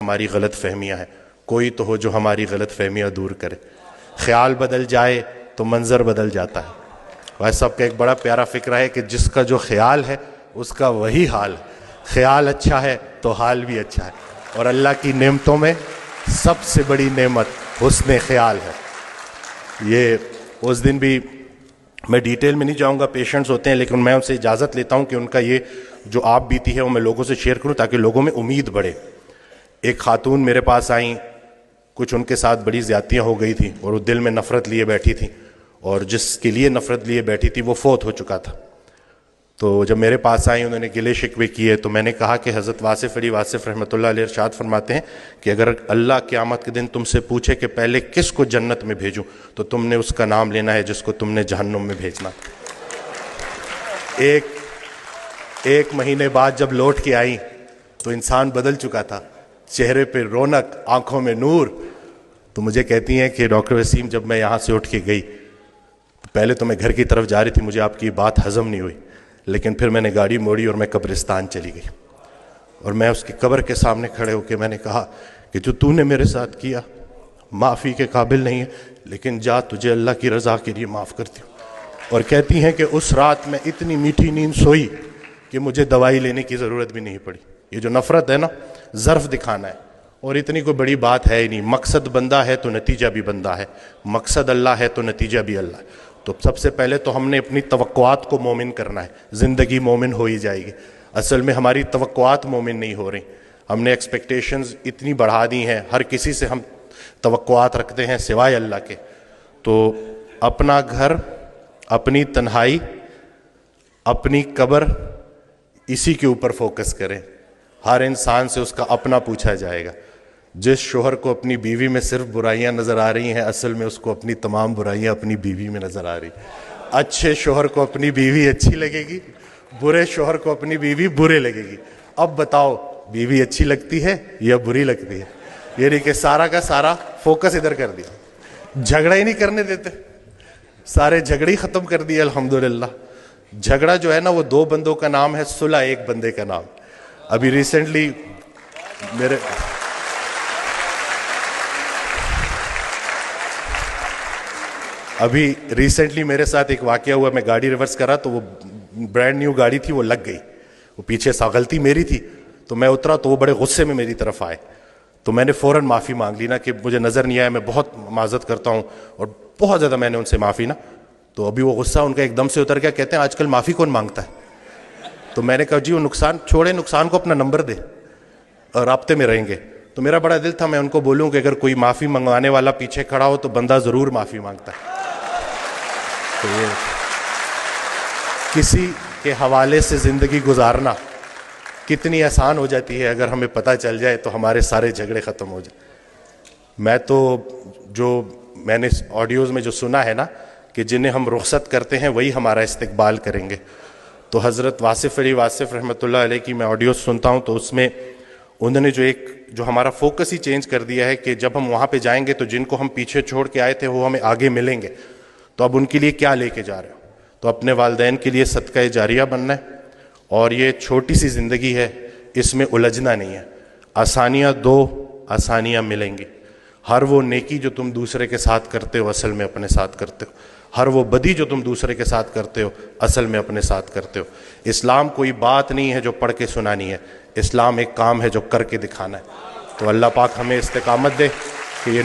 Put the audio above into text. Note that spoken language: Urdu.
ہماری غلط فہمیاں ہیں، کوئی تو ہو جو ہماری غلط فہمیاں دور کرے۔ خیال بدل جائے تو منظر بدل جاتا ہے۔ بھائی صاحب کا ایک بڑا پیارا فکرہ ہے کہ جس کا جو خیال ہے اس کا وہی حال ہے۔ خیال اچھا ہے تو حال بھی اچھا ہے، اور اللہ کی نعمتوں میں سب سے بڑی نعمت حسن خیال ہے۔ یہ اس دن بھی میں ڈیٹیل میں نہیں جاؤں گا، پیشنٹس ہوتے ہیں، لیکن میں ان سے اجازت لیتا ہوں کہ ان کا یہ جو آپ بیتی ہے وہ میں لوگوں سے شیئر کروں تاکہ لوگوں میں امید بڑھے۔ ایک خاتون میرے پاس آئیں، کچھ ان کے ساتھ بڑی زیادتیاں ہو گئی تھیں اور وہ دل میں نفرت لیے بیٹھی تھیں، اور جس کے لیے نفرت لیے بیٹھی تھی وہ فوت ہو چکا تھا۔ تو جب میرے پاس آئیں انہوں نے گلے شکوے کیے، تو میں نے کہا کہ حضرت واصف علی واصف رحمۃ اللہ علیہ ارشاد فرماتے ہیں کہ اگر اللہ قیامت کے دن تم سے پوچھے کہ پہلے کس کو جنت میں بھیجوں تو تم نے اس کا نام لینا ہے جس کو تم نے جہنم میں بھیجنا۔ ایک مہینے بعد جب لوٹ کے آئیں تو انسان بدل چکا تھا، چہرے پہ رونق، آنکھوں میں نور۔ تو مجھے کہتی ہیں کہ ڈاکٹر وسیم جب میں یہاں سے اٹھ کے گئی، پہلے تو میں گھر کی طرف جا رہی تھی، مجھے آپ کی بات ہضم نہیں ہوئی، لیکن پھر میں نے گاڑی موڑی اور میں قبرستان چلی گئی، اور میں اس کی قبر کے سامنے کھڑے ہو کے میں نے کہا کہ جو تو نے میرے ساتھ کیا معافی کے قابل نہیں ہے، لیکن جا تجھے اللہ کی رضا کے لیے معاف کرتی ہوں۔ اور کہتی ہیں کہ اس رات میں اتنی میٹھی نیند سوئی کہ مجھے دوائی لینے کی ضرورت بھی نہیں پڑی۔ یہ جو نفرت ہے نا، ظرف دکھانا ہے، اور اتنی کوئی بڑی بات ہے ہی نہیں۔ مقصد بندہ ہے تو نتیجہ بھی بندہ ہے، مقصد اللہ ہے تو نتیجہ بھی اللہ ہے۔ تو سب سے پہلے تو ہم نے اپنی توقعات کو مومن کرنا ہے، زندگی مومن ہو ہی جائے گی۔ اصل میں ہماری توقعات مومن نہیں ہو رہی، ہم نے ایکسپیکٹیشنز اتنی بڑھا دی ہیں، ہر کسی سے ہم توقعات رکھتے ہیں سوائے اللہ کے۔ تو اپنا گھر، اپنی تنہائی، اپنی قبر، اسی کے اوپر فوکس کریں۔ ہر انسان سے اس کا اپنا پوچھا جائے گا۔ جس شوہر کو اپنی بیوی میں صرف برائیاں نظر آ رہی ہیں، اصل میں اس کو اپنی تمام برائیاں اپنی بیوی میں نظر آ رہی ہیں۔ اچھے شوہر کو اپنی بیوی اچھی لگے گی، برے شوہر کو اپنی بیوی برے لگے گی۔ اب بتاؤ بیوی اچھی لگتی ہے یا بری لگتی ہے؟ یہ نہیں کہ سارا کا سارا فوکس ادھر کر دیا، جھگڑا ہی نہیں کرنے دیتے، سارے جھگڑے ہی ختم کر دیے الحمدللہ۔ جھگڑا جو ہے نا وہ دو بندوں کا نام ہے، صلح ایک بندے کا نام۔ ابھی ریسنٹلی میرے ساتھ ایک واقعہ ہوا، میں گاڑی ریورس کرا تو وہ برانڈ نیو گاڑی تھی، وہ لگ گئی، وہ پیچھے سا غلطی میری تھی، تو میں اترا تو وہ بڑے غصے میں میری طرف آئے، تو میں نے فوراً معافی مانگ لی نا کہ مجھے نظر نہیں آیا، میں بہت معذرت کرتا ہوں، اور بہت زیادہ میں نے ان سے معافی نا۔ تو ابھی وہ غصہ ان کا ایک دم سے اتر گیا، کہتے ہیں آج کل معافی کون مانگتا ہے؟ تو میں نے کہا جی وہ نقصان چھوڑے، نقصان کو اپنا نمبر دے اور رابطے میں رہیں گے۔ تو میرا بڑا دل تھا میں ان کو بولوں کہ اگر کوئی معافی منگوانے والا پیچھے کھڑا ہو تو بندہ ضرور معافی مانگتا ہے۔ تو یہ کسی کے حوالے سے زندگی گزارنا کتنی آسان ہو جاتی ہے، اگر ہمیں پتہ چل جائے تو ہمارے سارے جھگڑے ختم ہو جائیں۔ میں تو جو میں نے آڈیوز میں جو سنا ہے نا کہ جنہیں ہم رخصت کرتے ہیں وہی ہمارا استقبال کریں گے، تو حضرت واصف علی واصف رحمۃ اللہ علیہ کی میں آڈیوز سنتا ہوں تو اس میں انہوں نے جو ہمارا فوکس ہی چینج کر دیا ہے کہ جب ہم وہاں پہ جائیں گے تو جن کو ہم پیچھے چھوڑ کے آئے تھے وہ ہمیں آگے ملیں گے، تو اب ان کے لیے کیا لے کے جا رہے ہو؟ تو اپنے والدین کے لیے صدقہ جاریہ بننا ہے، اور یہ چھوٹی سی زندگی ہے، اس میں الجھنا نہیں ہے۔ آسانیاں دو، آسانیاں ملیں گی۔ ہر وہ نیکی جو تم دوسرے کے ساتھ کرتے ہو اصل میں اپنے ساتھ کرتے ہو، ہر وہ بدی جو تم دوسرے کے ساتھ کرتے ہو اصل میں اپنے ساتھ کرتے ہو۔ اسلام کوئی بات نہیں ہے جو پڑھ کے سنانی ہے، اسلام ایک کام ہے جو کر کے دکھانا ہے۔ تو اللہ پاک ہمیں استقامت دے کہ یہ